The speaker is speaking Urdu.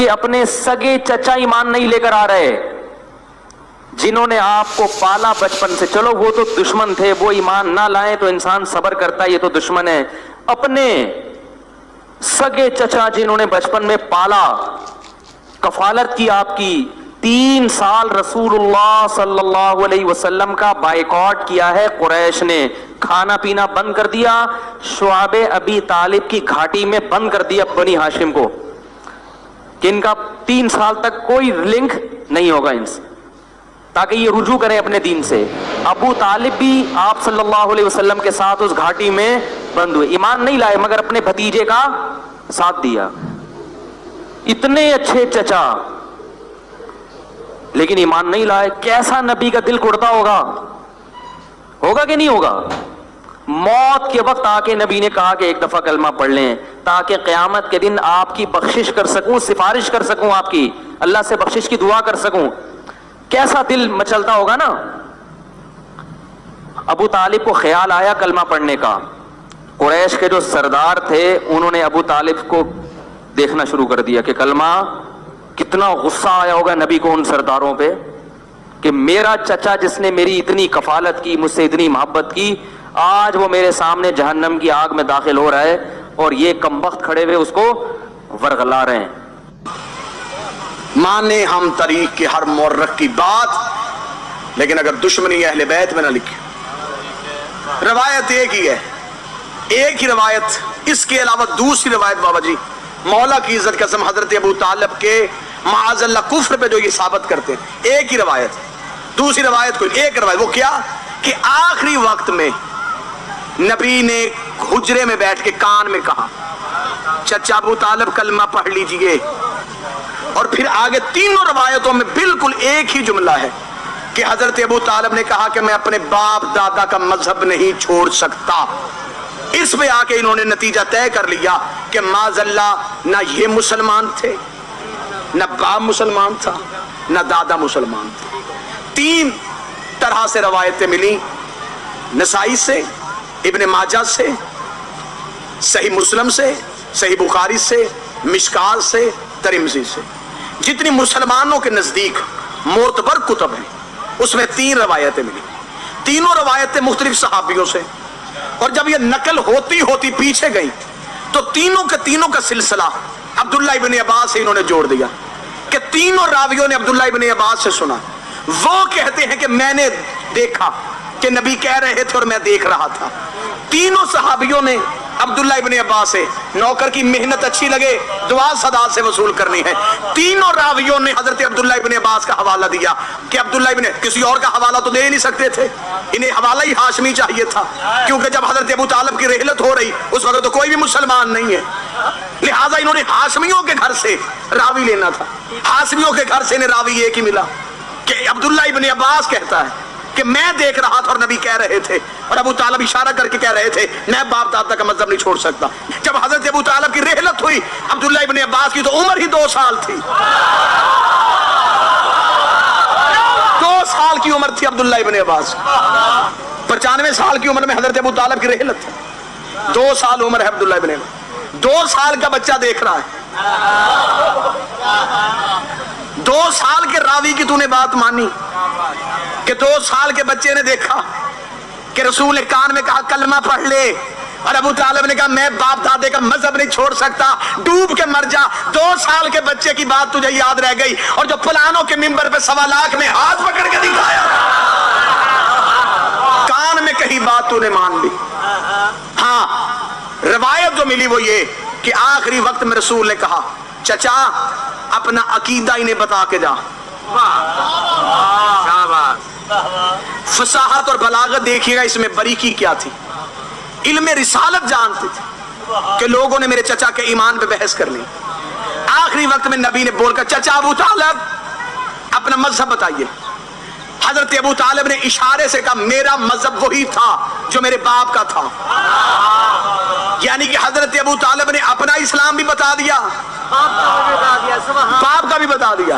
کہ اپنے سگے چچا ایمان نہیں لے کر آ رہے، جنہوں نے آپ کو پالا بچپن سے. چلو وہ تو دشمن تھے، وہ ایمان نہ لائیں تو انسان صبر کرتا ہے، یہ تو دشمن ہے. اپنے سگے چچا جنہوں نے بچپن میں پالا، کفالت کی آپ کی، 3 سال رسول اللہ صلی اللہ علیہ وسلم کا بائیکاٹ کیا ہے قریش نے، کھانا پینا بند کر دیا، شعب ابی طالب کی گھاٹی میں بند کر دیا بنی ہاشم کو، کہ ان کا 3 سال تک کوئی لنک نہیں ہوگا ان سے، تاکہ یہ رجوع کریں اپنے دین سے. ابو طالب بھی آپ صلی اللہ علیہ وسلم کے ساتھ اس گھاٹی میں بند ہوئے، ایمان نہیں لائے مگر اپنے بھتیجے کا ساتھ دیا. اتنے اچھے چچا لیکن ایمان نہیں لائے. کیسا نبی کا دل کڑتا ہوگا کہ نہیں ہوگا؟ موت کے وقت آ کے نبی نے کہا کہ ایک دفعہ کلمہ پڑھ لیں تاکہ قیامت کے دن آپ کی بخشش کر سکوں، سفارش کر سکوں، آپ کی اللہ سے بخشش کی دعا کر سکوں. کیسا دل مچلتا ہوگا نا. ابو طالب کو خیال آیا کلمہ پڑھنے کا. قریش کے جو سردار تھے انہوں نے ابو طالب کو دیکھنا شروع کر دیا کہ کلمہ، کتنا غصہ آیا ہوگا نبی کو ان سرداروں پہ کہ میرا چچا جس نے میری اتنی کفالت کی، مجھ سے اتنی محبت کی، آج وہ میرے سامنے جہنم کی آگ میں داخل ہو رہا ہے اور یہ کمبخت کھڑے ہوئے اس کو ورغلا رہے ہیں. مانے ہم طریق کے ہر مورخ کی بات، لیکن اگر دشمنی اہل بیت میں نہ لکھے. روایت ایک ہی ہے، ایک ہی روایت. اس کے علاوہ دوسری روایت بابا جی مولا کی عزت قسم حضرت ابو طالب کے معاذ اللہ کفر پہ جو یہ ثابت کرتے ہیں، ایک ہی روایت. دوسری روایت کوئی ایک روایت، وہ کیا کہ آخری وقت میں نبی نے حجرے میں بیٹھ کے کان میں کہا چچا ابو طالب کلمہ پڑھ لیجئے. اور پھر آگے تینوں روایتوں میں بالکل ایک ہی جملہ ہے کہ حضرت ابو طالب نے کہا کہ میں اپنے باپ دادا کا مذہب نہیں چھوڑ سکتا. اس پہ آ کے انہوں نے نتیجہ طے کر لیا کہ معاذ اللہ نہ یہ مسلمان تھے، نہ باپ مسلمان تھا، نہ دادا مسلمان تھا. 3 طرح سے روایتیں ملی، نسائی سے، ابن ماجہ سے، صحیح مسلم سے، صحیح بخاری سے، مشکات سے، ترمذی سے. جتنی مسلمانوں کے نزدیک معتبر کتب ہیں اس میں 3 روایتیں ملی. تینوں روایتیں مختلف صحابیوں سے. اور جب یہ نقل ہوتی ہوتی پیچھے گئی تو تینوں کا سلسلہ عبداللہ ابن عباس سے انہوں نے جوڑ دیا کہ تینوں راویوں نے عبداللہ ابن عباس سے سنا. وہ کہتے ہیں کہ میں نے دیکھا کہ نبی کہہ رہے تھے اور میں دیکھ رہا تھا. تینوں صحابیوں نے عبداللہ ابن عباس سے، نوکر کی محنت اچھی لگے دعا صدا سے وصول کرنی ہے. تینوں راویوں نے حضرت عبداللہ ابن عباس کا حوالہ دیا کہ عبداللہ ابن، کسی اور کا حوالہ تو دے ہی نہیں سکتے تھے، انہیں حوالہ ہی ہاشمی چاہیے تھا، کیونکہ جب حضرت ابو طالب کی رحلت ہو رہی اس وقت تو کوئی بھی مسلمان نہیں ہے، لہٰذا انہوں نے ہاشمیوں کے گھر سے راوی لینا تھا. ہاشمیوں کے گھر سے انہیں راوی ایک ہی ملا کہ عبداللہ ابن عباس کہتا ہے کہ میں دیکھ رہا تھا اور نبی کہہ رہے تھے، اور ابو طالب اشارہ کر کے کہہ رہے تھے میں باپ دادا کا مذہب نہیں چھوڑ سکتا. جب حضرت ابو طالب کی رحلت ہوئی عبداللہ ابن عباس کی تو عمر ہی 2 سال تھی. 2 سال کی عمر تھی عبداللہ ابن عباس. 95 سال کی عمر میں حضرت ابو طالب کی رحلت تھی. 2 سال عمر ہے عبداللہ ابن عباس. 2 سال کا بچہ دیکھ رہا ہے. 2 سال کے راوی کی تو نے بات مانی کہ 2 سال کے بچے نے دیکھا کہ رسول نے کان میں کہا کلمہ پڑھ لے، اور ابو طالب نے کہا میں باپ دادے کا مذہب نہیں چھوڑ سکتا، ڈوب کے مر جا. 2 سال کے بچے کی بات تجھے یاد رہ گئی، اور جو پلانوں کے ممبر پہ 1.25 لاکھ میں ہاتھ پکڑ کے دکھایا کان میں کہیں بات تو نے مان لی. ہاں روایت جو ملی وہ یہ کہ آخری وقت میں رسول نے کہا چچا اپنا عقیدہ انہیں بتا کے جا. فصاحت اور بلاغت دیکھیے گا اس میں باریکی کیا تھی. علم رسالت جانتے تھے کہ لوگوں نے میرے چچا کے ایمان پہ بحث کر لی. آخری وقت میں نبی نے بول کر چچا ابو طالب اپنا مذہب بتائیے. حضرت ابو طالب نے اشارے سے کہا میرا مذہب وہی تھا جو میرے باپ کا تھا. یعنی کہ حضرت ابو طالب نے اپنا اسلام بھی بتا دیا، باپ کا بھی بتا دیا.